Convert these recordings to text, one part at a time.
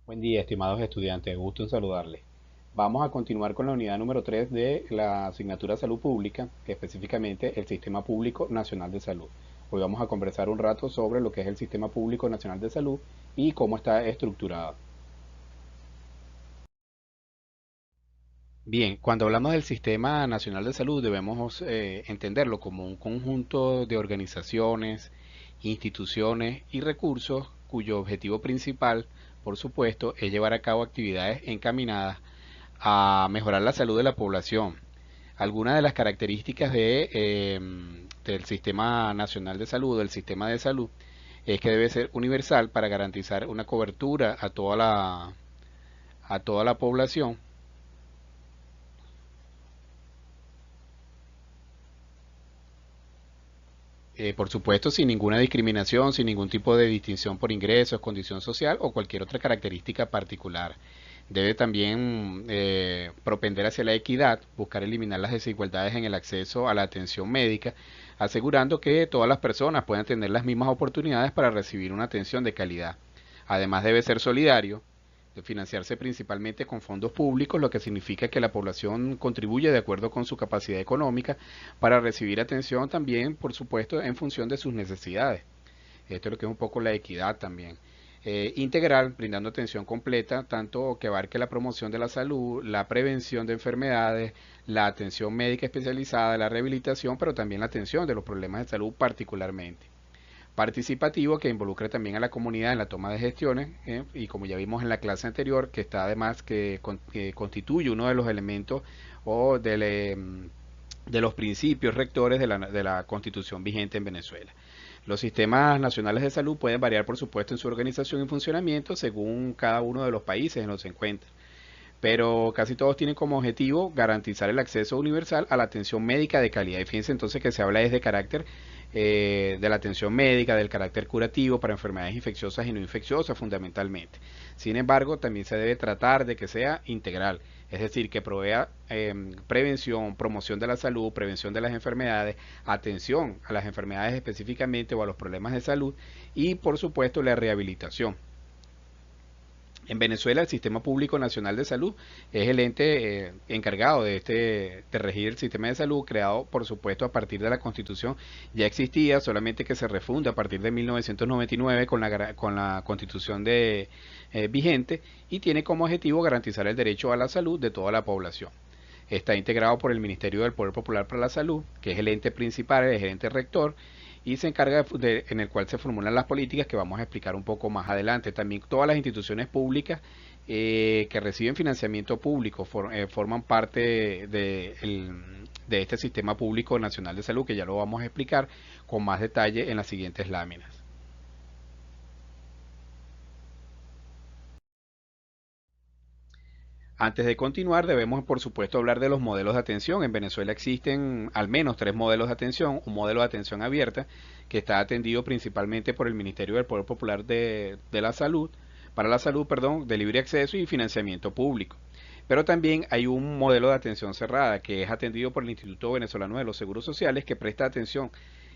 Buen día, estimados estudiantes, gusto en saludarles. Vamos a continuar con la unidad número 3 de la asignatura Salud Pública, específicamente el Sistema Público Nacional de Salud. Hoy vamos a conversar un rato sobre lo que es el Sistema Público Nacional de Salud y cómo está estructurado. Bien, cuando hablamos del Sistema Nacional de Salud debemos entenderlo como un conjunto de organizaciones, instituciones y recursos cuyo objetivo principal, por supuesto, es llevar a cabo actividades encaminadas a mejorar la salud de la población. Algunas de las características del Sistema Nacional de Salud, del sistema de salud, es que debe ser universal para garantizar una cobertura a toda la población. Por supuesto, sin ninguna discriminación, sin ningún tipo de distinción por ingresos, condición social o cualquier otra característica particular. Debe también propender hacia la equidad, buscar eliminar las desigualdades en el acceso a la atención médica, asegurando que todas las personas puedan tener las mismas oportunidades para recibir una atención de calidad. Además, debe ser solidario, de financiarse principalmente con fondos públicos, lo que significa que la población contribuye de acuerdo con su capacidad económica para recibir atención también, por supuesto, en función de sus necesidades. Esto es lo que es un poco la equidad también. Integral, brindando atención completa, tanto que abarque la promoción de la salud, la prevención de enfermedades, la atención médica especializada, la rehabilitación, pero también la atención de los problemas de salud particularmente. Participativo que involucre también a la comunidad en la toma de gestiones y como ya vimos en la clase anterior que está además que constituye uno de los elementos o de los principios rectores de la constitución vigente en Venezuela. Los sistemas nacionales de salud pueden variar, por supuesto, en su organización y funcionamiento según cada uno de los países en los que se encuentra, pero casi todos tienen como objetivo garantizar el acceso universal a la atención médica de calidad. Y fíjense entonces que se habla desde carácter de la atención médica, del carácter curativo para enfermedades infecciosas y no infecciosas fundamentalmente. Sin embargo, también se debe tratar de que sea integral, es decir, que provea prevención, promoción de la salud, prevención de las enfermedades, atención a las enfermedades específicamente o a los problemas de salud y por supuesto la rehabilitación. En Venezuela, el Sistema Público Nacional de Salud es el ente encargado de regir el sistema de salud, creado, por supuesto, a partir de la Constitución. Ya existía, solamente que se refunda a partir de 1999 con la Constitución vigente y tiene como objetivo garantizar el derecho a la salud de toda la población. Está integrado por el Ministerio del Poder Popular para la Salud, que es el ente principal, el ente rector, y se encarga en el cual se formulan las políticas que vamos a explicar un poco más adelante. También todas las instituciones públicas que reciben financiamiento público forman parte de este sistema público nacional de salud, que ya lo vamos a explicar con más detalle en las siguientes láminas. Antes de continuar, debemos por supuesto hablar de los modelos de atención. En Venezuela existen al menos tres modelos de atención. Un modelo de atención abierta que está atendido principalmente por el Ministerio del Poder Popular de la Salud, para la salud, perdón, de libre acceso y financiamiento público. Pero también hay un modelo de atención cerrada que es atendido por el Instituto Venezolano de los Seguros Sociales, que presta atención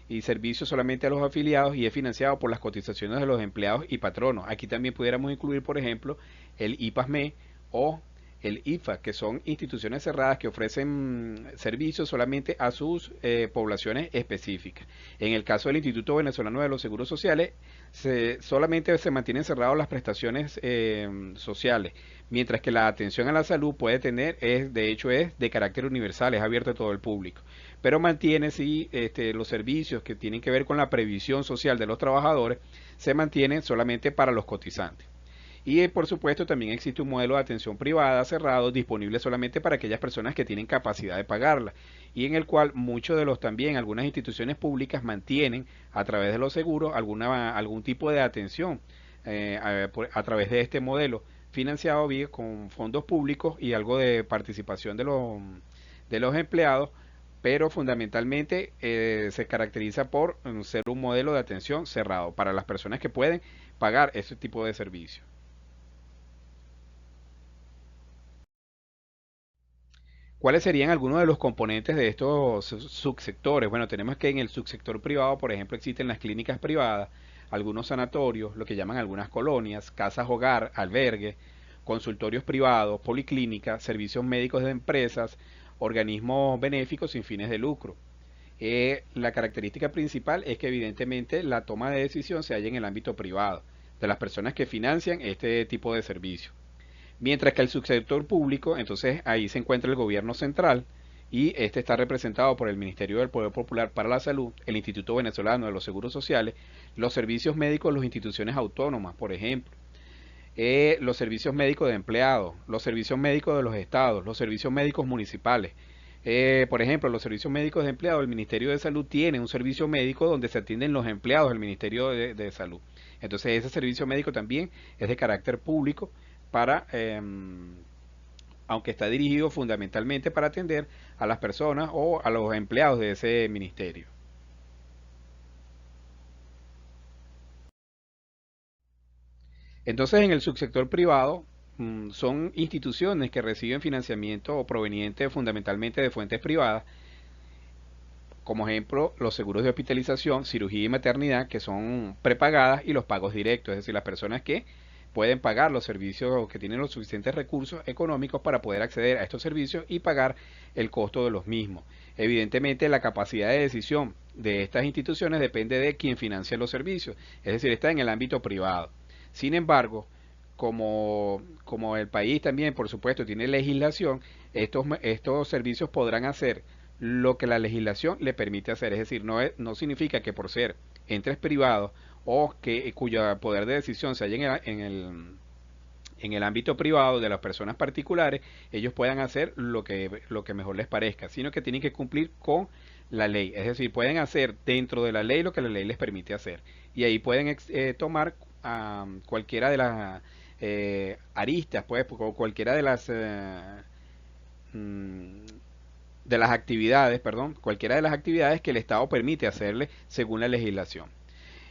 y servicios solamente a los afiliados y es financiado por las cotizaciones de los empleados y patronos. Aquí también pudiéramos incluir, por ejemplo, el IPASME o el IFA, que son instituciones cerradas que ofrecen servicios solamente a sus poblaciones específicas. En el caso del Instituto Venezolano de los Seguros Sociales, solamente se mantienen cerradas las prestaciones sociales, mientras que la atención a la salud puede tener, de hecho es de carácter universal, es abierto a todo el público, pero mantiene sí los servicios que tienen que ver con la previsión social de los trabajadores, se mantienen solamente para los cotizantes. Y por supuesto también existe un modelo de atención privada cerrado disponible solamente para aquellas personas que tienen capacidad de pagarla y en el cual muchos de los también algunas instituciones públicas mantienen a través de los seguros algún tipo de atención a través de este modelo financiado bien con fondos públicos y algo de participación de los empleados, pero fundamentalmente se caracteriza por ser un modelo de atención cerrado para las personas que pueden pagar ese tipo de servicios. ¿Cuáles serían algunos de los componentes de estos subsectores? Bueno, tenemos que en el subsector privado, por ejemplo, existen las clínicas privadas, algunos sanatorios, lo que llaman algunas colonias, casas hogar, albergues, consultorios privados, policlínicas, servicios médicos de empresas, organismos benéficos sin fines de lucro. La característica principal es que evidentemente la toma de decisión se halla en el ámbito privado, de las personas que financian este tipo de servicio. Mientras que el subsector público, entonces ahí se encuentra el gobierno central y este está representado por el Ministerio del Poder Popular para la Salud, el Instituto Venezolano de los Seguros Sociales, los servicios médicos de las instituciones autónomas, por ejemplo, los servicios médicos de empleados, los servicios médicos de los estados, los servicios médicos municipales. Por ejemplo, los servicios médicos de empleados, el Ministerio de Salud tiene un servicio médico donde se atienden los empleados del Ministerio de Salud. Entonces ese servicio médico también es de carácter público para, aunque está dirigido fundamentalmente para atender a las personas o a los empleados de ese ministerio. Entonces, en el subsector privado son instituciones que reciben financiamiento proveniente fundamentalmente de fuentes privadas, como ejemplo los seguros de hospitalización, cirugía y maternidad, que son prepagadas, y los pagos directos, es decir, las personas que pueden pagar los servicios, que tienen los suficientes recursos económicos para poder acceder a estos servicios y pagar el costo de los mismos. Evidentemente, la capacidad de decisión de estas instituciones depende de quien financia los servicios, es decir, está en el ámbito privado. Sin embargo, como el país también, por supuesto, tiene legislación, estos servicios podrán hacer lo que la legislación le permite hacer. Es decir, no significa que por ser entes privados o que cuyo poder de decisión se halla en el ámbito privado de las personas particulares, ellos puedan hacer lo que mejor les parezca, sino que tienen que cumplir con la ley. Es decir, pueden hacer dentro de la ley lo que la ley les permite hacer. Y ahí pueden tomar cualquiera de las aristas, pues, o cualquiera mm, de las actividades, perdón, cualquiera de las actividades que el Estado permite hacerle según la legislación.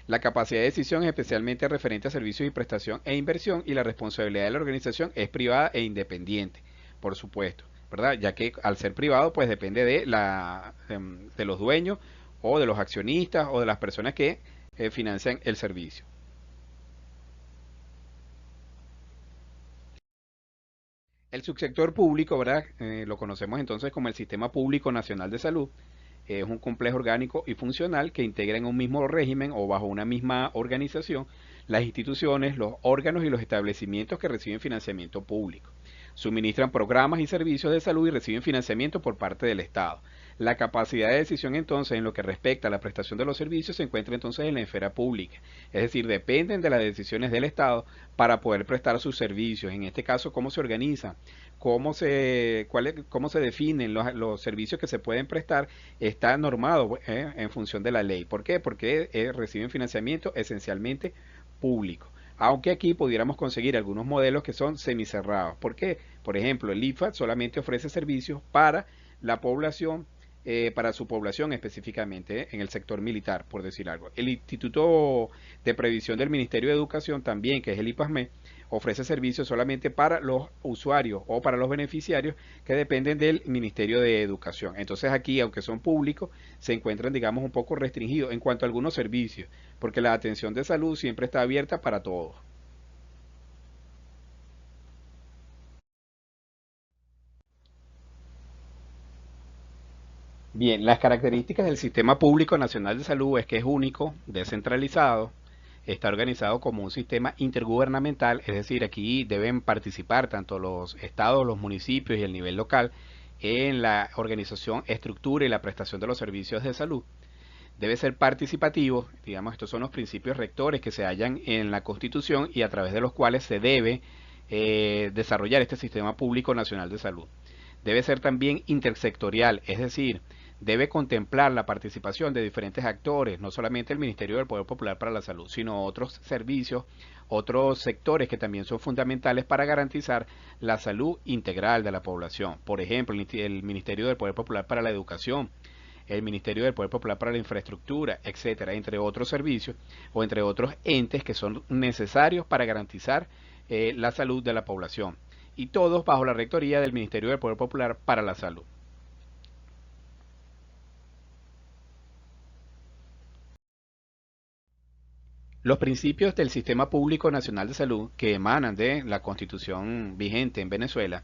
La capacidad de decisión es especialmente referente a servicios y prestación e inversión, y la responsabilidad de la organización es privada e independiente, por supuesto, ¿verdad? Ya que al ser privado, pues depende de los dueños o de los accionistas o de las personas que financian el servicio. El subsector público, ¿verdad? Lo conocemos entonces como el Sistema Público Nacional de Salud. Es un complejo orgánico y funcional que integra en un mismo régimen o bajo una misma organización las instituciones, los órganos y los establecimientos que reciben financiamiento público. Suministran programas y servicios de salud y reciben financiamiento por parte del Estado. La capacidad de decisión entonces en lo que respecta a la prestación de los servicios se encuentra entonces en la esfera pública, es decir, dependen de las decisiones del Estado para poder prestar sus servicios. En este caso, cómo se organiza, cómo se definen los servicios que se pueden prestar, está normado en función de la ley. ¿Por qué? Porque reciben financiamiento esencialmente público. Aunque aquí pudiéramos conseguir algunos modelos que son semicerrados. ¿Por qué? Por ejemplo, el IFAD solamente ofrece servicios para la población, para su población específicamente, en el sector militar, por decir algo. El Instituto de Previsión del Ministerio de Educación también, que es el IPASME, ofrece servicios solamente para los usuarios o para los beneficiarios que dependen del Ministerio de Educación. Entonces aquí, aunque son públicos, se encuentran, digamos, un poco restringidos en cuanto a algunos servicios, porque la atención de salud siempre está abierta para todos. Bien, las características del Sistema Público Nacional de Salud es que es único, descentralizado, está organizado como un sistema intergubernamental, es decir, aquí deben participar tanto los estados, los municipios y el nivel local en la organización, estructura y la prestación de los servicios de salud. Debe ser participativo, digamos, estos son los principios rectores que se hallan en la Constitución y a través de los cuales se debe desarrollar este Sistema Público Nacional de Salud. Debe ser también intersectorial, es decir, debe contemplar la participación de diferentes actores, no solamente el Ministerio del Poder Popular para la Salud, sino otros servicios, otros sectores que también son fundamentales para garantizar la salud integral de la población. Por ejemplo, el Ministerio del Poder Popular para la Educación, el Ministerio del Poder Popular para la Infraestructura, etcétera, entre otros servicios o entre otros entes que son necesarios para garantizar la salud de la población, y todos bajo la rectoría del Ministerio del Poder Popular para la Salud. Los principios del Sistema Público Nacional de Salud que emanan de la Constitución vigente en Venezuela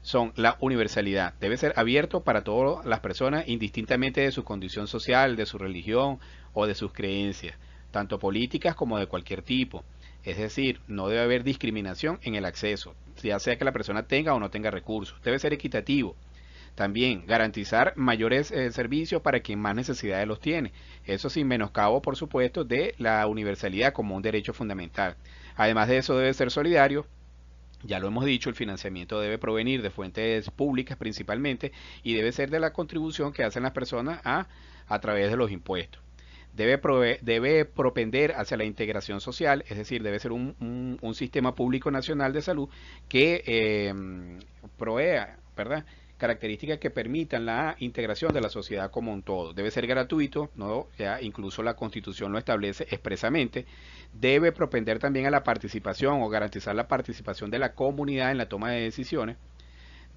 son la universalidad. Debe ser abierto para todas las personas, indistintamente de su condición social, de su religión o de sus creencias, tanto políticas como de cualquier tipo. Es decir, no debe haber discriminación en el acceso, ya sea que la persona tenga o no tenga recursos. Debe ser equitativo. También garantizar mayores servicios para quien más necesidades los tiene. Eso sin menoscabo, por supuesto, de la universalidad como un derecho fundamental. Además de eso, debe ser solidario. Ya lo hemos dicho, el financiamiento debe provenir de fuentes públicas principalmente y debe ser de la contribución que hacen las personas a través de los impuestos. Debe propender hacia la integración social, es decir, debe ser un sistema público nacional de salud que provea, ¿verdad?, características que permitan la integración de la sociedad como un todo. Debe ser gratuito, ¿no? Ya incluso la Constitución lo establece expresamente. Debe propender también a la participación o garantizar la participación de la comunidad en la toma de decisiones.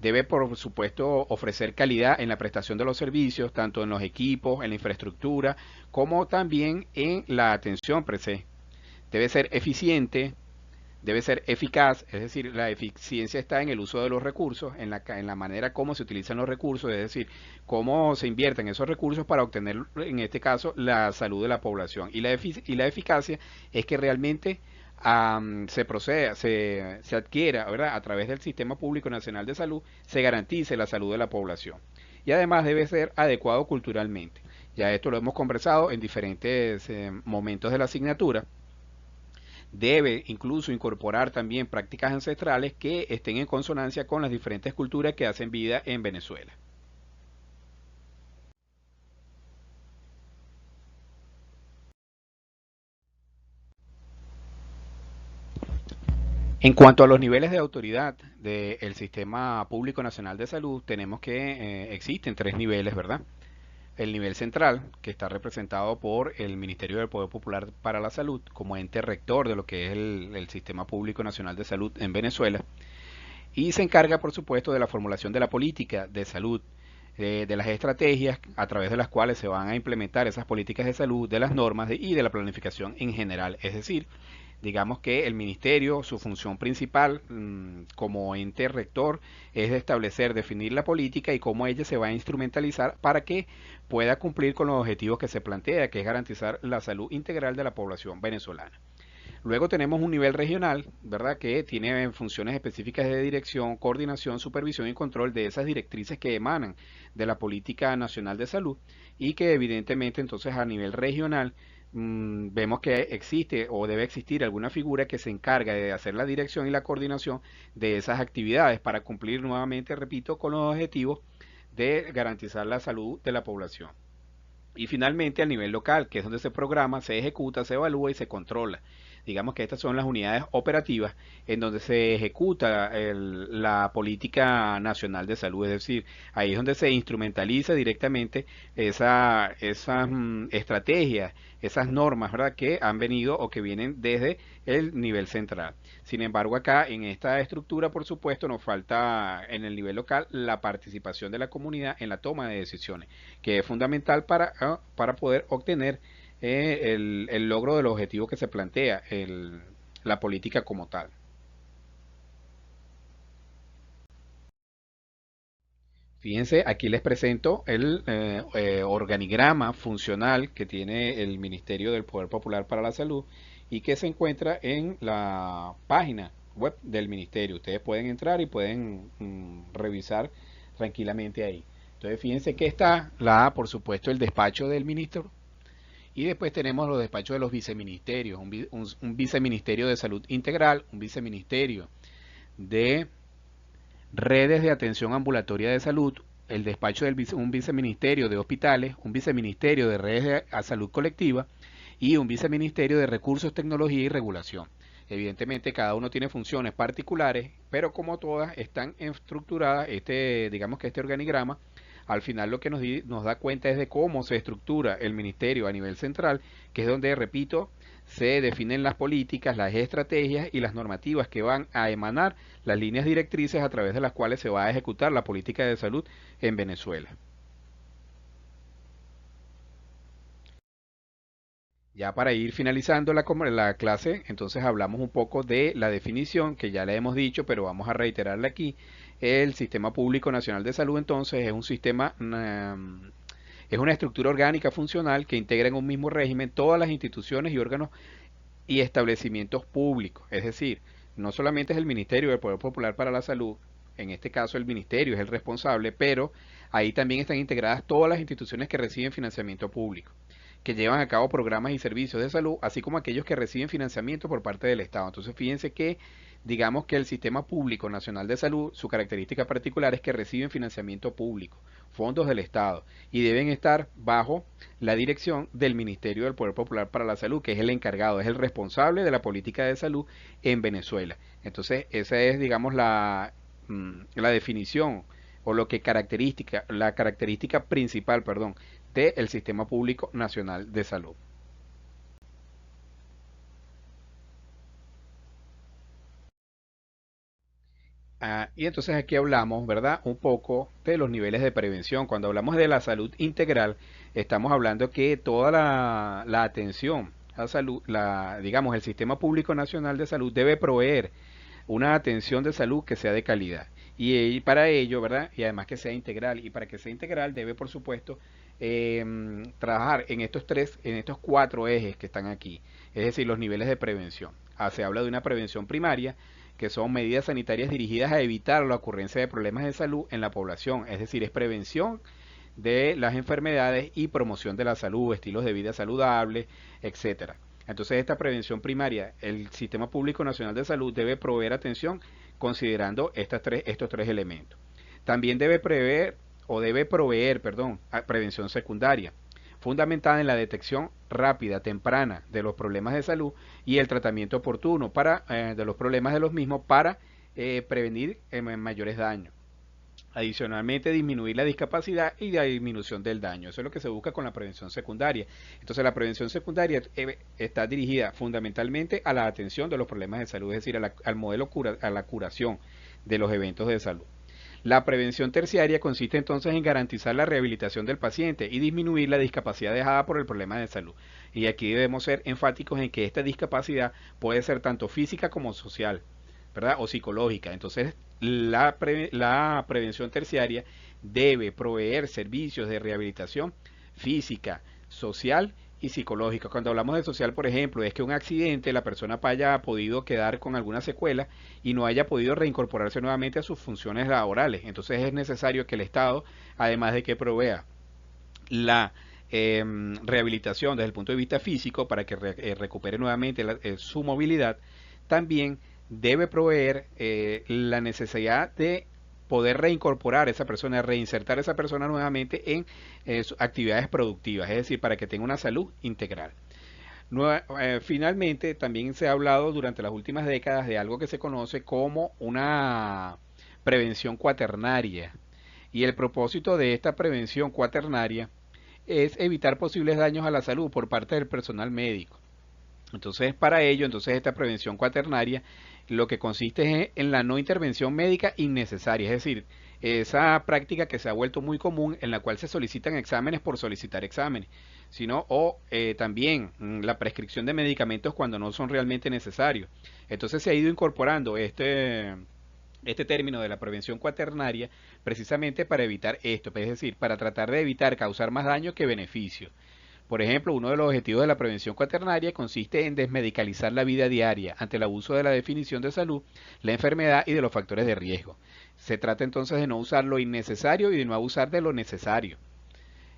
Debe, por supuesto, ofrecer calidad en la prestación de los servicios, tanto en los equipos, en la infraestructura, como también en la atención per se. Debe ser eficiente, debe ser eficaz, es decir, la eficiencia está en el uso de los recursos, en la manera como se utilizan los recursos, es decir, cómo se invierten esos recursos para obtener, en este caso, la salud de la población. Y la eficacia es que realmente se proceda, se adquiera, ¿verdad?, a través del Sistema Público Nacional de Salud, se garantice la salud de la población. Y además debe ser adecuado culturalmente. Ya esto lo hemos conversado en diferentes momentos de la asignatura. Debe incluso incorporar también prácticas ancestrales que estén en consonancia con las diferentes culturas que hacen vida en Venezuela. En cuanto a los niveles de autoridad del Sistema Público Nacional de Salud, tenemos que existen tres niveles, ¿verdad? El nivel central, que está representado por el Ministerio del Poder Popular para la Salud, como ente rector de lo que es el Sistema Público Nacional de Salud en Venezuela, y se encarga, por supuesto, de la formulación de la política de salud, de las estrategias a través de las cuales se van a implementar esas políticas de salud, de las normas y de la planificación en general. Es decir, digamos que el ministerio, su función principal como ente rector es de establecer, definir la política y cómo ella se va a instrumentalizar para que pueda cumplir con los objetivos que se plantea, que es garantizar la salud integral de la población venezolana. Luego tenemos un nivel regional, ¿verdad?, que tiene funciones específicas de dirección, coordinación, supervisión y control de esas directrices que emanan de la Política Nacional de Salud y que evidentemente entonces a nivel regional vemos que existe o debe existir alguna figura que se encarga de hacer la dirección y la coordinación de esas actividades para cumplir nuevamente, repito, con los objetivos de garantizar la salud de la población. Y finalmente, a nivel local, que es donde se programa, se ejecuta, se evalúa y se controla. Digamos que estas son las unidades operativas en donde se ejecuta la política nacional de salud, es decir, ahí es donde se instrumentaliza directamente esas estrategias, esas normas, ¿verdad?, que han venido o que vienen desde el nivel central. Sin embargo, acá en esta estructura, por supuesto, nos falta en el nivel local la participación de la comunidad en la toma de decisiones, que es fundamental para poder obtener el logro del objetivo que se plantea, la política como tal. Fíjense, aquí les presento el organigrama funcional que tiene el Ministerio del Poder Popular para la Salud y que se encuentra en la página web del ministerio. Ustedes pueden entrar y pueden revisar tranquilamente ahí. Entonces, fíjense que está por supuesto, el despacho del ministro. Y después tenemos los despachos de los viceministerios, un viceministerio de salud integral, un viceministerio de redes de atención ambulatoria de salud, el despacho un viceministerio de hospitales, un viceministerio de redes de salud colectiva y un viceministerio de recursos, tecnología y regulación. Evidentemente cada uno tiene funciones particulares, pero como todas están estructuradas, digamos que este organigrama al final lo que nos da cuenta es de cómo se estructura el ministerio a nivel central, que es donde, repito, se definen las políticas, las estrategias y las normativas que van a emanar las líneas directrices a través de las cuales se va a ejecutar la política de salud en Venezuela. Ya para ir finalizando la clase, entonces hablamos un poco de la definición, que ya la hemos dicho, pero vamos a reiterarla aquí. El Sistema Público Nacional de Salud, entonces, es un sistema, es una estructura orgánica funcional que integra en un mismo régimen todas las instituciones y órganos y establecimientos públicos. Es decir, no solamente es el Ministerio del Poder Popular para la Salud, en este caso el Ministerio es el responsable, pero ahí también están integradas todas las instituciones que reciben financiamiento público, que llevan a cabo programas y servicios de salud, así como aquellos que reciben financiamiento por parte del Estado. Entonces, fíjense que, digamos que el Sistema Público Nacional de Salud, su característica particular es que reciben financiamiento público, fondos del Estado, y deben estar bajo la dirección del Ministerio del Poder Popular para la Salud, que es el encargado, es el responsable de la política de salud en Venezuela. Entonces, esa es, digamos, la definición o lo que la característica principal, perdón, del Sistema Público Nacional de Salud. Y entonces aquí hablamos, ¿verdad? Un poco de los niveles de prevención. Cuando hablamos de la salud integral, estamos hablando que toda la atención a salud, digamos, el Sistema Público Nacional de Salud debe proveer una atención de salud que sea de calidad. Para ello, ¿verdad? Y además que sea integral. Y para que sea integral debe, por supuesto, trabajar en estos cuatro ejes que están aquí. Es decir, los niveles de prevención. Se habla de una prevención primaria, que son medidas sanitarias dirigidas a evitar la ocurrencia de problemas de salud en la población. Es decir, es prevención de las enfermedades y promoción de la salud, estilos de vida saludables, etcétera. Entonces, esta prevención primaria, el Sistema Público Nacional de Salud debe proveer atención considerando estos tres elementos. También debe proveer, perdón, prevención secundaria, fundamentada en la detección rápida, temprana de los problemas de salud y el tratamiento oportuno de los problemas de los mismos para prevenir mayores daños. Adicionalmente, disminuir la discapacidad y la disminución del daño. Eso es lo que se busca con la prevención secundaria. Entonces, la prevención secundaria está dirigida fundamentalmente a la atención de los problemas de salud, es decir, al modelo a la curación de los eventos de salud. La prevención terciaria consiste entonces en garantizar la rehabilitación del paciente y disminuir la discapacidad dejada por el problema de salud. Y aquí debemos ser enfáticos en que esta discapacidad puede ser tanto física como social, ¿verdad? O psicológica. Entonces, la prevención terciaria debe proveer servicios de rehabilitación física, social y psicológica. Cuando hablamos de social, por ejemplo, es que un accidente, la persona haya podido quedar con alguna secuela y no haya podido reincorporarse nuevamente a sus funciones laborales. Entonces es necesario que el Estado, además de que provea la rehabilitación desde el punto de vista físico para que recupere nuevamente su movilidad, también debe proveer la necesidad de poder reincorporar a esa persona, reinsertar a esa persona nuevamente en actividades productivas, es decir, para que tenga una salud integral. Finalmente, también se ha hablado durante las últimas décadas de algo que se conoce como una prevención cuaternaria. Y el propósito de esta prevención cuaternaria es evitar posibles daños a la salud por parte del personal médico. Entonces, para ello, esta prevención cuaternaria lo que consiste es en la no intervención médica innecesaria, es decir, esa práctica que se ha vuelto muy común en la cual se solicitan exámenes por solicitar exámenes, sino también la prescripción de medicamentos cuando no son realmente necesarios. Entonces se ha ido incorporando este término de la prevención cuaternaria precisamente para evitar esto, es decir, para tratar de evitar causar más daño que beneficio. Por ejemplo, uno de los objetivos de la prevención cuaternaria consiste en desmedicalizar la vida diaria ante el abuso de la definición de salud, la enfermedad y de los factores de riesgo. Se trata entonces de no usar lo innecesario y de no abusar de lo necesario,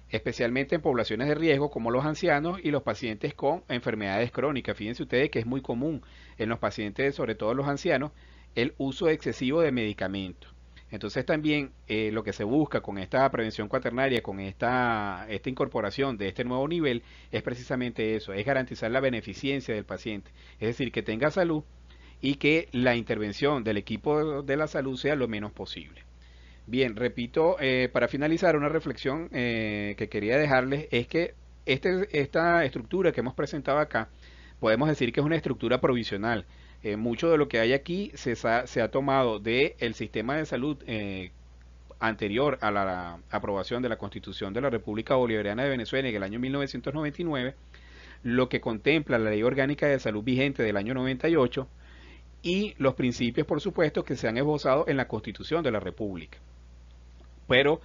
especialmente en poblaciones de riesgo como los ancianos y los pacientes con enfermedades crónicas. Fíjense ustedes que es muy común en los pacientes, sobre todo los ancianos, el uso excesivo de medicamentos. Entonces también lo que se busca con esta prevención cuaternaria, con esta incorporación de este nuevo nivel, es precisamente eso, es garantizar la beneficencia del paciente, es decir, que tenga salud y que la intervención del equipo de la salud sea lo menos posible. Bien, repito, para finalizar, una reflexión que quería dejarles es que esta estructura que hemos presentado acá, podemos decir que es una estructura provisional. Mucho de lo que hay aquí se ha tomado del sistema de salud anterior a la aprobación de la Constitución de la República Bolivariana de Venezuela en el año 1999, lo que contempla la Ley Orgánica de Salud vigente del año 98 y los principios, por supuesto, que se han esbozado en la Constitución de la República. Pero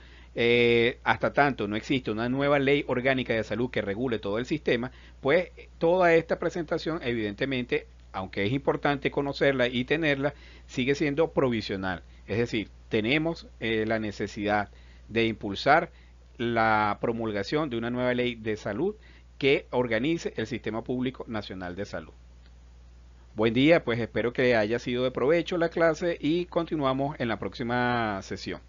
hasta tanto no existe una nueva ley orgánica de salud que regule todo el sistema, pues toda esta presentación evidentemente, aunque es importante conocerla y tenerla, sigue siendo provisional. Es decir, tenemos la necesidad de impulsar la promulgación de una nueva ley de salud que organice el Sistema Público Nacional de Salud. Buen día, pues espero que haya sido de provecho la clase y continuamos en la próxima sesión.